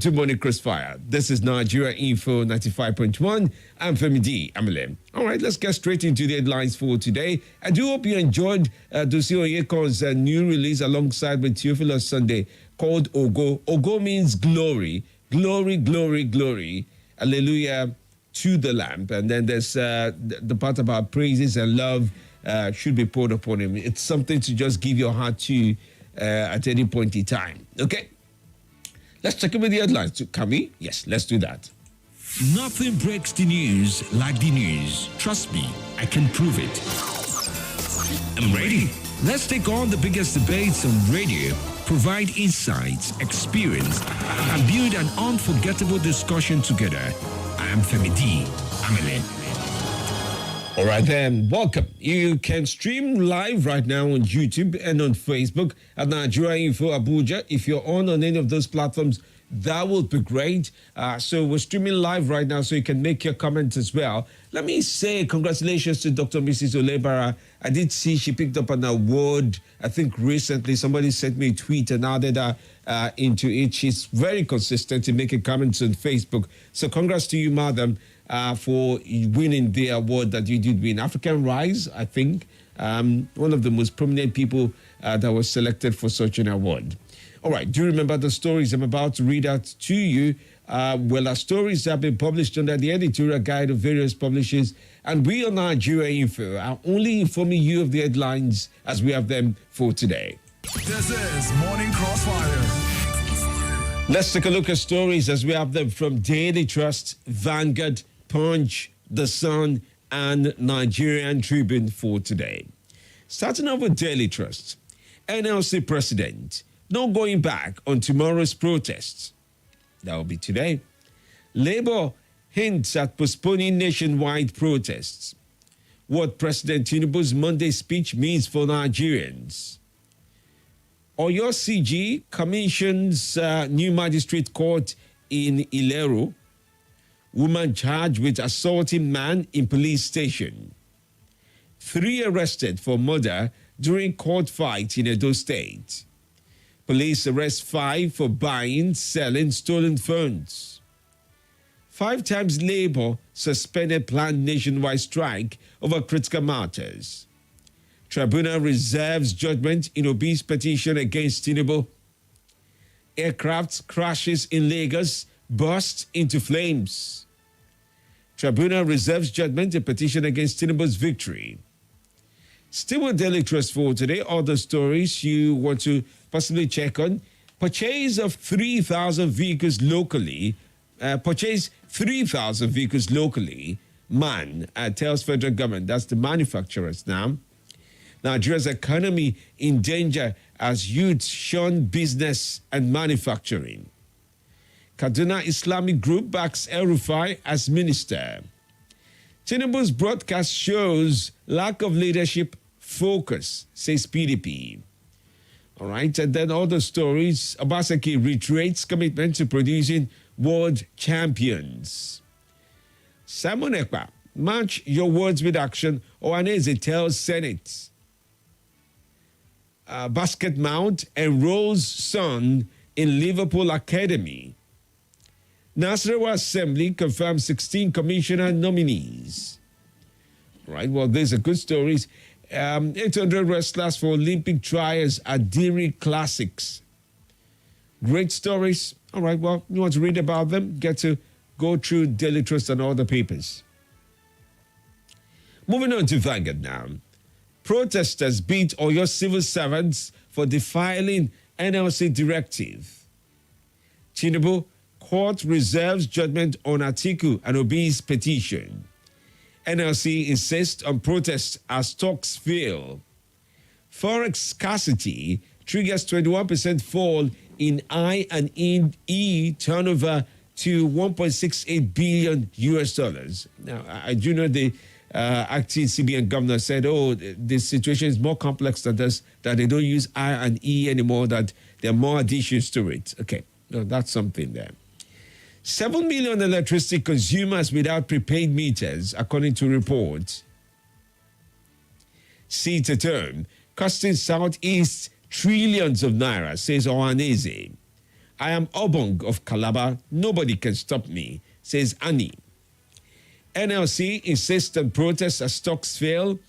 To Morning Crossfire. This is Nigeria Info 95.1. I'm Femi D. Amele. All right, let's get straight into the headlines for today. I do hope you enjoyed Dosi Oyekon's new release alongside with Theophilus Sunday called Ogo. Ogo means glory, glory, glory, glory. Hallelujah to the Lamb. And then there's the part about praises and love should be poured upon him. It's something to just give your heart to at any point in time. Okay? Let's check in with the headlines. Can we? Yes, let's do that. Nothing breaks the news like the news. Trust me, I can prove it. I'm ready. Let's take on the biggest debates on radio, provide insights, experience, and build an unforgettable discussion together. I'm Femi D. Amele. All right, then, welcome. You can stream live right now on YouTube and on Facebook at Nigeria Info Abuja. If you're on any of those platforms, that would be great. So we're streaming live right now, so you can make your comments as well. Let me say congratulations to Dr. Mrs. Olebara. I did see she picked up an award, I think recently. Somebody sent me a tweet and added her into it. She's very consistent in making comments on Facebook. So congrats to you, madam, for winning the award that you did win. African Rise, I think, one of the most prominent people that was selected for such an award. All right, do you remember the stories I'm about to read out to you? Well, our stories have been published under the editorial guide of various publishers, and we on Nigeria Info are only informing you of the headlines as we have them for today. This is Morning Crossfire. Let's take a look at stories as we have them from Daily Trust, Vanguard, Punch, The Sun, and Nigerian Tribune for today. Starting off with Daily Trust, NLC President, no going back on tomorrow's protests. That will be today. Labour hints at postponing nationwide protests. What President Tinubu's Monday speech means for Nigerians. Oyo CG commissions new magistrate court in Ilero. Woman charged with assaulting man in police station. 3 arrested for murder during court fight in Edo State. Police arrest 5 for buying, selling stolen phones. 5 times Labour suspended planned nationwide strike over critical matters. Tribunal reserves judgment in Obi's petition against Tinubu. Aircraft crashes in Lagos burst into flames. Tribunal reserves judgment in petition against Tinubu's victory. Still with Daily Trust for today, other stories you want to possibly check on. Purchase of 3,000 vehicles locally. Purchase 3,000 vehicles locally. Man tells federal government. That's the manufacturers now. Nigeria's economy in danger as youths shun business and manufacturing. Kaduna Islamic Group backs El-Rufai as minister. Tinubu's broadcast shows lack of leadership focus, says PDP. All right, and then other stories. Obaseki reiterates commitment to producing world champions. Simon Ekpa, match your words with action. Ohaneze tells Senate. Basket Mount enrolls son in Liverpool Academy. Nasarawa Assembly confirms 16 commissioner nominees. Right, well, these are good stories. 800 wrestlers for Olympic trials at Dairy Classics. Great stories. All right, well, you want to read about them? Get to go through Daily Trust and all the papers. Moving on to Vanguard now. Protesters beat Oyo civil servants for defiling NLC directive. Tinubu, court reserves judgment on Atiku and Obi's petition. NLC insists on protests as talks fail. Forex scarcity triggers 21% fall in I&E turnover to 1.68 billion US dollars. Now, I do know the acting CBN governor said, this situation is more complex than this, that they don't use I&E anymore, that there are more additions to it. Okay, no, that's something there. 7 million electricity consumers without prepaid meters, according to reports. Seat a term, costing Southeast trillions of naira, says Ohaneze. I am Obong of Calabar. Nobody can stop me, says Annie. NLC insists on protests as stocks fail.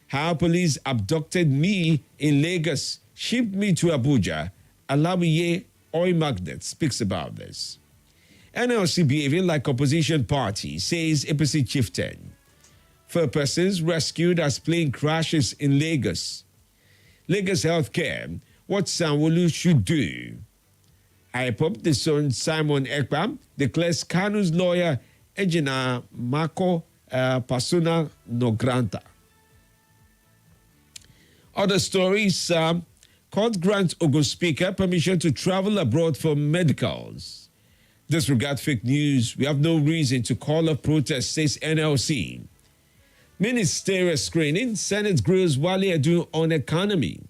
How police abducted me in Lagos, shipped me to Abuja. Alawiye oil magnate speaks about this. NLC behaving like opposition party, says APC chieftain. 4 persons rescued as plane crashes in Lagos. Lagos Healthcare, what Sanwo-Olu should do. IPOP, the son Simon Ekpam, declares Kanu's lawyer Ejina Mako persona non grata. Other stories, court grants Ogun Speaker permission to travel abroad for medicals. Disregard fake news. We have no reason to call off protests, says NLC. Ministerial screening, Senate grills Wale Adu on economy.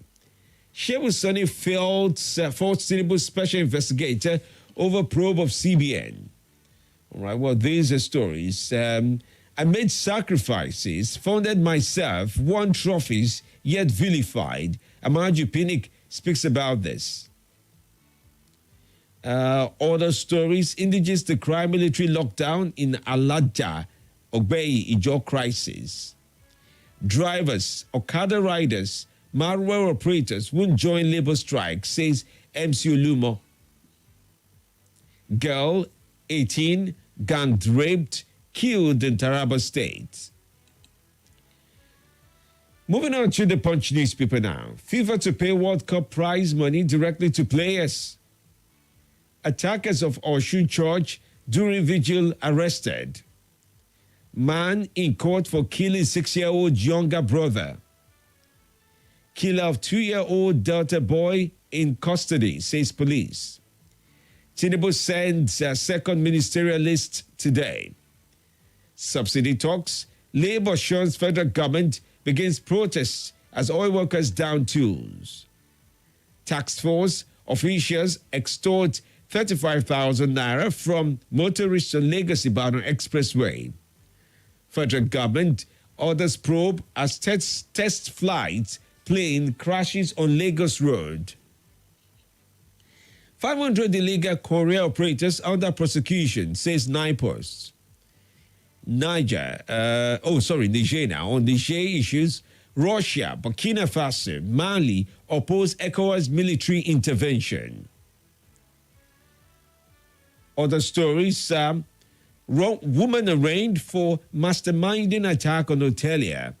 Shehu Sani faults Tinubu special investigator over probe of CBN. All right, well, these are stories. I made sacrifices, founded myself, won trophies, yet vilified. Amaju Pinnick speaks about this. Other stories, indigenous decry military lockdown in Alaja, Ogbei Ijo crisis. Drivers, Okada riders, Marwa operators won't join labor strike, says MC Olumo. Girl, 18, gang raped, killed in Taraba State. Moving on to the Punch newspaper now. FIFA to pay World Cup prize money directly to players. Attackers of Osun Church during vigil arrested. Man in court for killing 6-year-old younger brother. Killer of 2-year-old Delta boy in custody, says police. Tinubu sends a second ministerial list today. Subsidy talks. Labour shunts federal government, begins protests as oil workers down tools. Tax force officials extort 35,000 naira from motorists on Lagos-Ibadan Expressway. Federal government orders probe as test flight plane crashes on Lagos Road. 500 illegal courier operators under prosecution, says NIPOS. Niger now. On Niger issues, Russia, Burkina Faso, Mali oppose ECOWAS military intervention. Other stories, woman arraigned for masterminding attack on hotelier.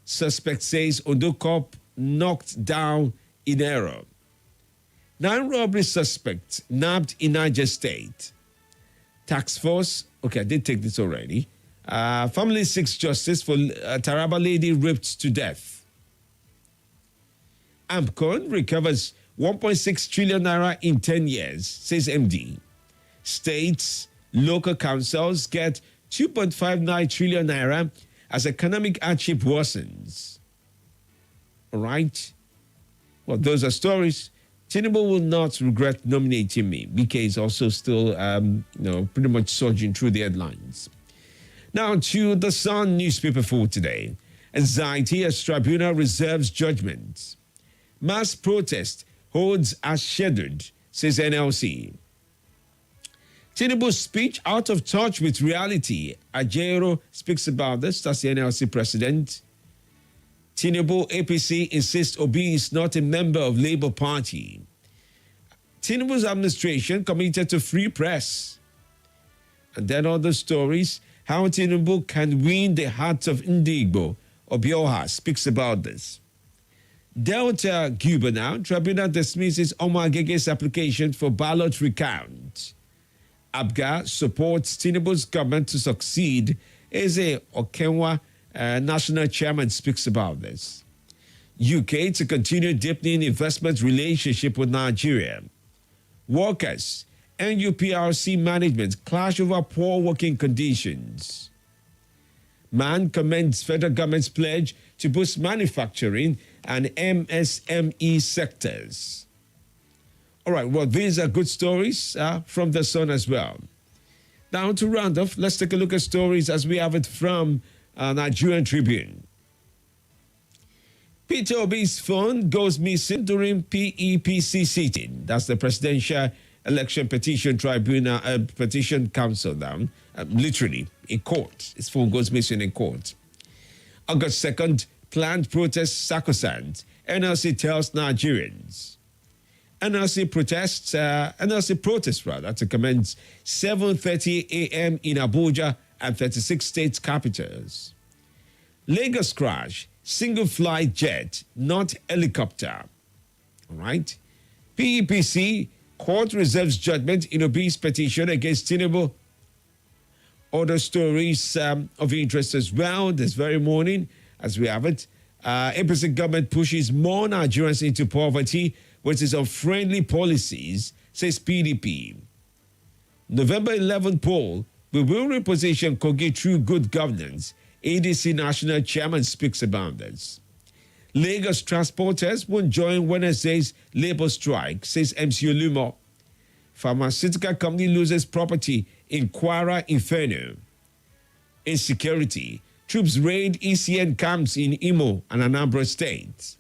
Suspect says Ondo cop knocked down in error. 9 robbery suspects nabbed in Niger State. Tax force, okay, I did take this already. Family seeks justice for Taraba lady raped to death. AMCON recovers 1.6 trillion naira in 10 years, says MD. States, local councils get 2.59 trillion naira as economic hardship worsens. All right? Well, those are stories. Tinubu will not regret nominating me. BK is also still, pretty much surging through the headlines. Now to the Sun newspaper for today. Anxiety as tribunal reserves judgment. Mass protest holds as scheduled, says NLC. Tinubu's speech out of touch with reality. Ajero speaks about this. That's the NLC president. Tinubu APC insists Obi is not a member of Labour Party. Tinubu's administration committed to free press. And then other stories. How Tinubu can win the hearts of Ndigbo. Obioha speaks about this. Delta Gubernatorial Tribunal dismisses Omar Gege's application for ballot recount. ABGA supports Tinubu's government to succeed. Eze Okenwa, national chairman, speaks about this. UK to continue deepening investment relationship with Nigeria. Workers, NUPRC management clash over poor working conditions. Man commends federal government's pledge to boost manufacturing and MSME sectors. All right, well, these are good stories from the Sun as well. Now to round off, let's take a look at stories as we have it from Nigerian Tribune. Peter Obi's phone goes missing during PEPC sitting. That's the Presidential Election Petition Tribunal, Petition Council down, literally in court. His phone goes missing in court. August 2nd, planned protest sacrosanct. NLC tells Nigerians. NLC protests to commence 7:30 a.m. in Abuja and 36 state capitals. Lagos crash, single flight jet, not helicopter. All right. PEPC, court reserves judgment in Obi's petition against Tinubu. Other stories of interest as well this very morning, as we have it. APC government pushes more Nigerians into poverty with its unfriendly policies, says PDP. November 11 poll, we will reposition Kogi through good governance. ADC National Chairman speaks about this. Lagos transporters won't join Wednesday's labor strike, says MC Olumo. Pharmaceutical company loses property in Kwara Inferno. Insecurity. Troops raid ECN camps in Imo and Anambra State.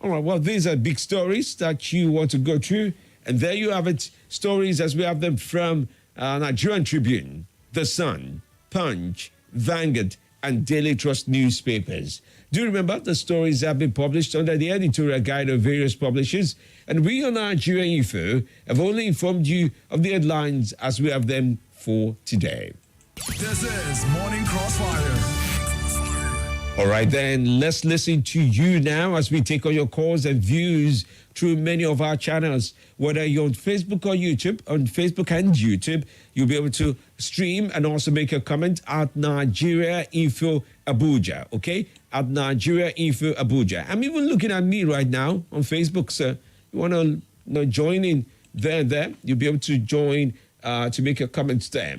All right, well, these are big stories that you want to go through. And there you have it. Stories as we have them from Nigerian Tribune, The Sun, Punch, Vanguard, and Daily Trust newspapers. Do remember the stories have been published under the editorial guide of various publishers, and we on Nigeria Info have only informed you of the headlines as we have them for today. This is Morning Crossfire. All right, then, let's listen to you now as we take on your calls and views through many of our channels. Whether you're on Facebook or YouTube, on Facebook and YouTube, you'll be able to stream and also make a comment at Nigeria Info Abuja, okay? At Nigeria Info Abuja. I'm even looking at me right now on Facebook, sir. You want to join in there, you'll be able to join to make your comments there.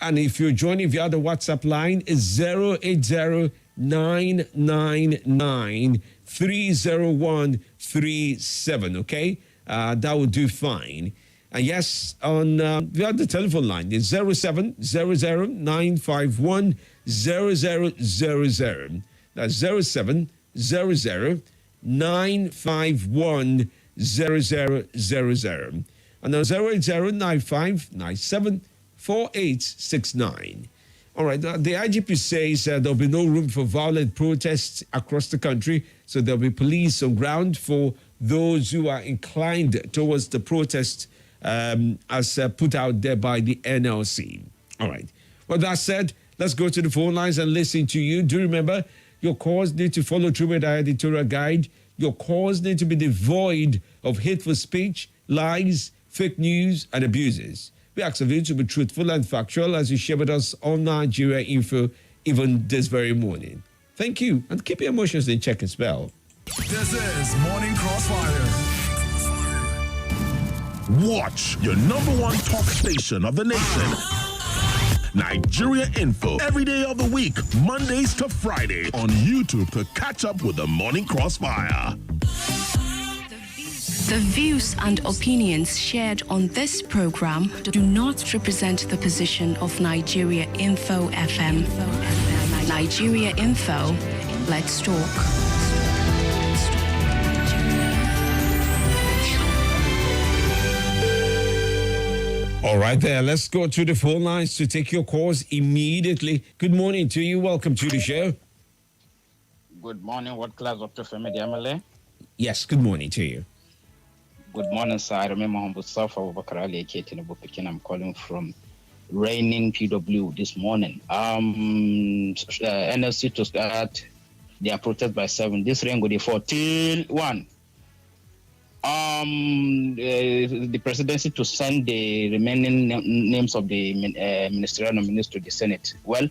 And if you're joining via the WhatsApp line, it's 080 999 30137, okay? That will do fine. And yes, on via the telephone line, it's 0700 951 0000. That's 0700 951 0000. And then 080 9597 4869. All right, the IGP says there'll be no room for violent protests across the country, so there'll be police on ground for those who are inclined towards the protest as put out there by the NLC. All right, well, that said, let's go to the phone lines and listen to you. Do remember, your calls need to follow through with our editorial guide. Your calls need to be devoid of hateful speech, lies, fake news, and abuses. We ask of you to be truthful and factual as you share with us on Nigeria Info even this very morning. Thank you, and keep your emotions in check as well. This is Morning Crossfire. Watch your number one talk station of the nation. Nigeria Info. Every day of the week, Mondays to Friday on YouTube to catch up with the Morning Crossfire. The views and opinions shared on this program do not represent the position of Nigeria Info FM. Nigeria Info, let's talk. All right, there. Let's go to the phone lines to take your calls immediately. Good morning to you. Welcome to the show. Good morning. What class, Dr. Femi Diamale? Yes, good morning to you. Good morning, sir. I remember I'm calling from raining PW this morning. NLC to start their protest by 7. This rain will be 4 till 1. The presidency to send the remaining names of the ministerial nominees to the Senate. Well,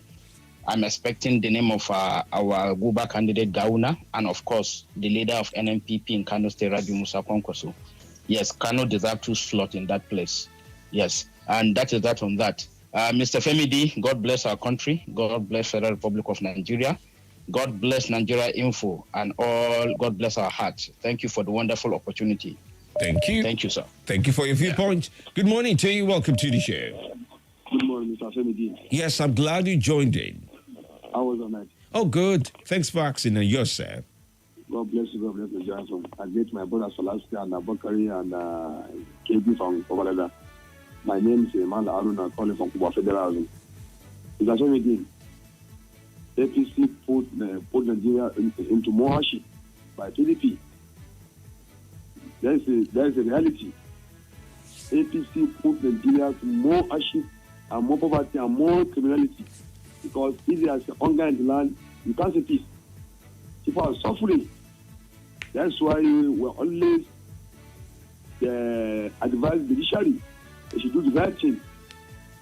I'm expecting the name of our Guba candidate Gauna, and of course the leader of NNPP in Kano State, Rabi Musa Kwankwaso. Yes, Kano deserves 2 slots in that place. Yes, and that is that on that. Mr. Femi D, God bless our country. God bless Federal Republic of Nigeria. God bless Nigeria Info and all. God bless our hearts. Thank you for the wonderful opportunity. Thank you. Thank you, sir. Thank you for your viewpoint. Good morning to you. Welcome to the show. Good morning, Mr. Femi D. Yes, I'm glad you joined in. How was your night? Oh, good. Thanks for asking. And yours, sir. God bless you. God bless you, Johnson. I greet my brothers Salaski and Abakari and KB from Ovalada. My name is Amanda Aruna, calling from Kuba Federalism. Mr. Femidi, APC put Nigeria into more hardship by PDP. There is a reality. APC put Nigeria to more hardship and more poverty and more criminality. Because if there is hunger in the land, you can't see peace. People are suffering. That's why we're always advise the judiciary. They should do the right thing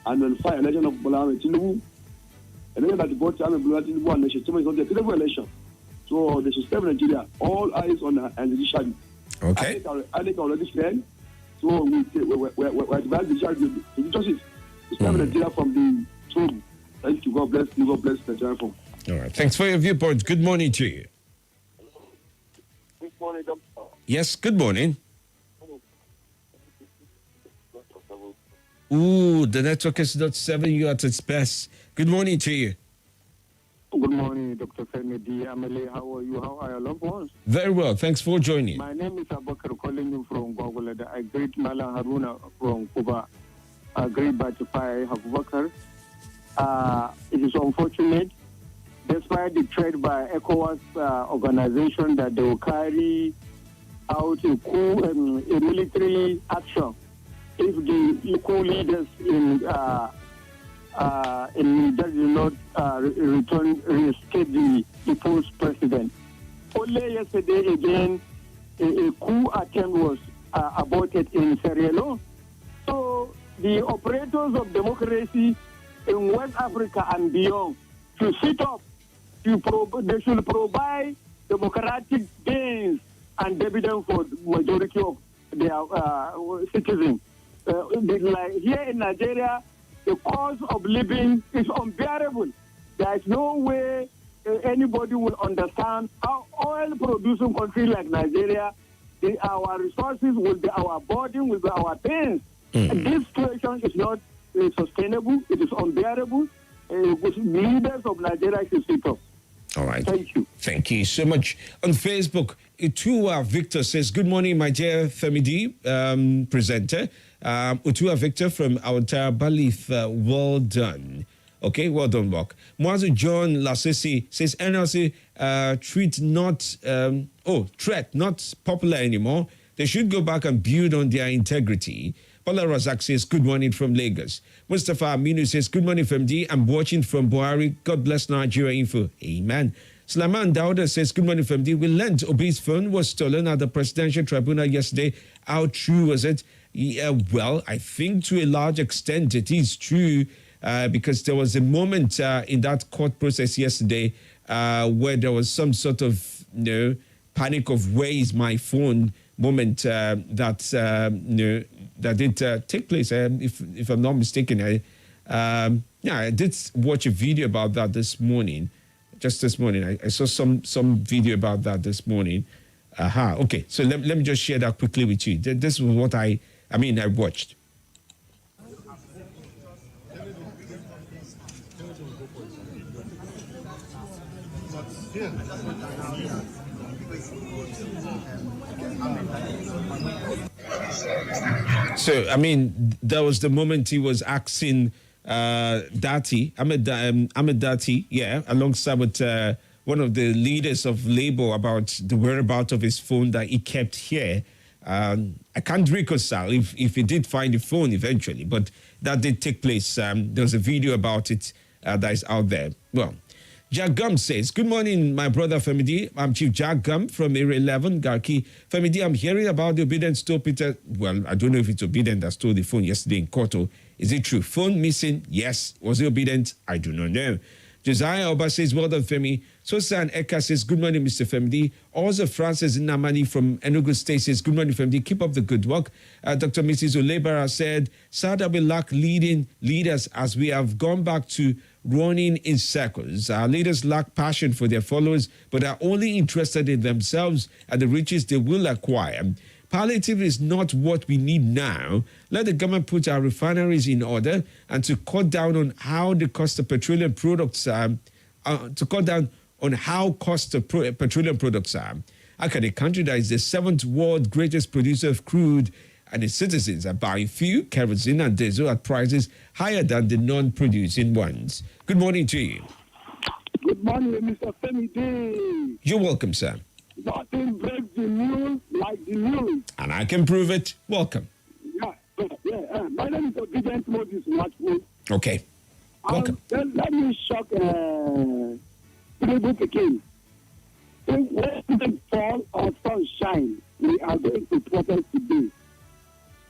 and nullify election of Bola Tinubu. And then that the vote of Bola Tinubu and they should tell me it's not a credible election. So they should step Nigeria. All eyes on the judiciary. Okay. I think already said. So we advise the judiciary to do justice. To step Nigeria from the tomb. Thank you. God bless you. God bless Nigeria. All right. Thanks for your viewpoint. Good morning to you. Good morning, Doctor. Yes, good morning. Ooh, the network is not 7 you at its best. Good morning to you. Good morning, Dr. Femi D. Amele. How are you? How are your loved ones? Very well. Thanks for joining. My name is Abubakar, calling you from Gogolada. I greet Malan Haruna from Cuba. I greet Batifai Abubakar. It is unfortunate, despite the threat by ECOWAS organization that they will carry out a coup, a military action if the coup leaders in Niger do not reinstate the post-president. Only yesterday again, a coup attempt was aborted in Sierra Leone. So the operators of democracy in West Africa and beyond should sit up. They should provide democratic gains and dividends for the majority of their citizens. Like here in Nigeria, the cost of living is unbearable. There is no way anybody will understand how oil-producing country like Nigeria, our resources will be our burden, will be our pains. And this situation is not sustainable. It is unbearable. Leaders of Nigeria should sit up. All right. Thank you. Thank you so much. On Facebook, Utua Victor says, good morning, my dear Femi D, presenter. Utua Victor from our entire Balif, well done. Okay, well done, Bok. Mwazu John Lasisi says, NLC threat not popular anymore. They should go back and build on their integrity. Paula Razak says, good morning from Lagos. Mustafa Aminu says, good morning from D. I'm watching from Buhari. God bless Nigeria Info. Amen. Slaman Dauda says, good morning from D. We learned Obi's phone was stolen at the Presidential Tribunal yesterday. How true was it? Yeah, well, I think to a large extent it is true because there was a moment in that court process yesterday where there was some sort of panic of where is my phone moment that did take place. If I'm not mistaken, I did watch a video about that this morning. Just this morning, I saw some video about that this morning. Okay, so let me just share that quickly with you. This was what I watched. So, that was the moment he was asking Ahmed Dati, alongside with one of the leaders of Labour about the whereabouts of his phone that he kept here. I can't reconcile if he did find the phone eventually, but that did take place. There was a video about it that is out there. Well, Jack Gum says, good morning, my brother Femidi. I'm Chief Jack Gum from Area 11, Garki. Femidi, I'm hearing about the obedient stole Peter. Well, I don't know if it's obedient that stole the phone yesterday in Koto. Is it true? Phone missing? Yes. Was it obedient? I do not know. Josiah Oba says, well done, Femi. Sosan Eka says, good morning, Mr. Femdi. Also, Francis Namani from Enugu State says, good morning, Femdi. Keep up the good work. Dr. Mrs. Olebara said, sad we lack leading leaders as we have gone back to running in circles. Our leaders lack passion for their followers, but are only interested in themselves and the riches they will acquire. Palliative is not what we need now. Let the government put our refineries in order and to cut down on how the cost of petroleum products are. How can a country that is the 7th world greatest producer of crude and its citizens are buying fuel, kerosene, and diesel at prices higher than the non-producing ones. Good morning to you. Good morning, Mr. Femi Day. You're welcome, sir. Nothing breaks the news like the news. And I can prove it. Welcome. My name is Obedient Moses Watchwood. Okay. Welcome. Let me shock Tinubu Peking. When the fall or sunshine, we are going to protest today.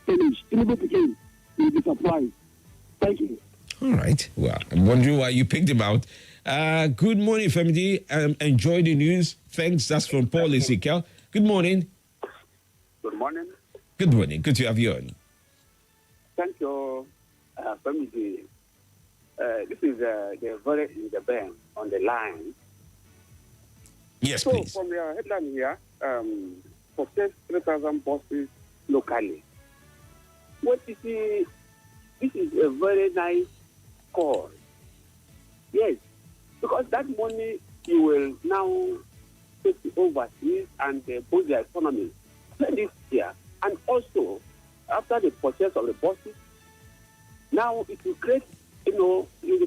Finish. Tinubu Peking. You'll be surprised. Thank you. All right. Well, I'm wondering why you picked him out. Good morning, Femi. Enjoy the news. Thanks. That's from Paul Ezekiel. Good morning. Good morning. Good morning. Good to have you on. Thank you, Femi. This is the very in the band on the line. Yes, so please. From your headline here, purchase 3,000 buses locally. What you see, this is a very nice cause. Yes, because that money you will now take overseas and boost the economy. This year, and also after the purchase of the buses, now it will create,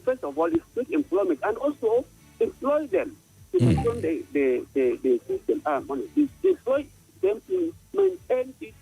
first of all, it create employment and also employ them to control the system. Employ them to maintain it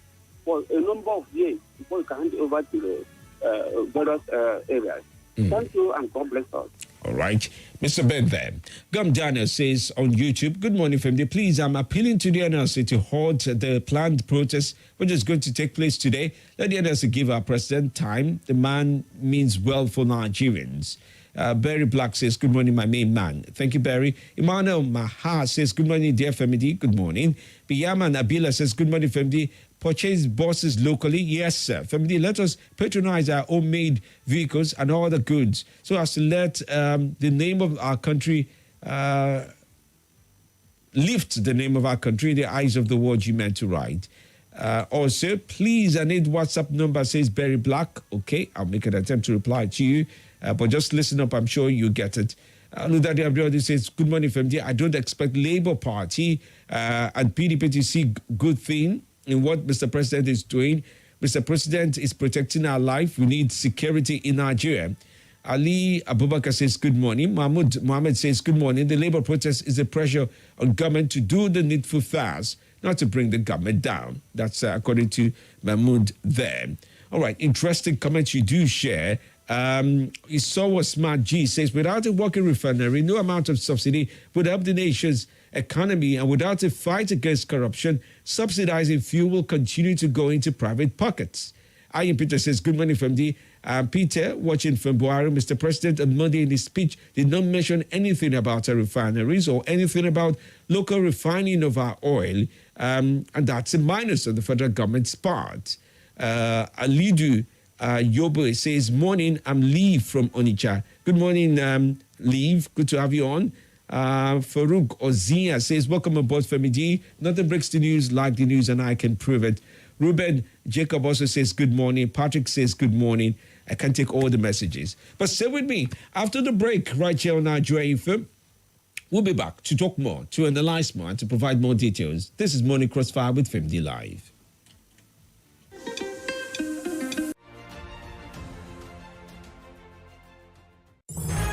for a number of years before you can hand it over to the various areas. Thank you, and God bless us. All right. Mr. Ben there. Gum Daniel says on YouTube, good morning, Femi. Please, I'm appealing to the NLC to halt the planned protest, which is going to take place today. Let the NLC give our president time. The man means well for Nigerians. Barry Black says, good morning, my main man. Thank you, Barry. Emmanuel Maha says, good morning, dear Femi. Good morning. Biyaman Abila says, good morning, Femi. Purchase buses locally? Yes, sir. Family, let us patronize our homemade vehicles and all the goods so as to let the name of our country lift the name of our country in the eyes of the world you meant to write. Also, please, I need WhatsApp number, says Barry Black. Okay, I'll make an attempt to reply to you, but just listen up. I'm sure you get it. Ludadi Abdiodi says, good morning, Family. I don't expect Labour Party and PDP to see good thing in what Mr. President is doing. Mr. President is protecting our life. We need security in Nigeria. Ali Abubakar says, good morning. Mahmoud Mohammed says, good morning. The labor protest is a pressure on government to do the needful fast, not to bring the government down. That's according to Mahmoud there. All right, interesting comments you do share. Isawa Smart G says, without a working refinery, no amount of subsidy would help the nation's economy, and without a fight against corruption, subsidizing fuel will continue to go into private pockets. Ian Peter says, good morning from the Peter, watching from Buhari. Mr. President on Monday in his speech did not mention anything about our refineries or anything about local refining of our oil, and that's a minus on the federal government's part. Alidu Yobo says, morning, I'm Lee from Onitsha. Good morning, Lee. Good to have you on. Farouk Ozia says, welcome aboard, Femi D. Nothing breaks the news like the news, and I can prove it. Ruben Jacob also says, good morning. Patrick says, good morning. I can't take all the messages. But stay with me. After the break, right here on Nigeria Info, we'll be back to talk more, to analyze more, and to provide more details. This is Morning Crossfire with Femi D Live.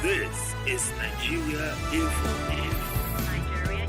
This is Nigeria Info.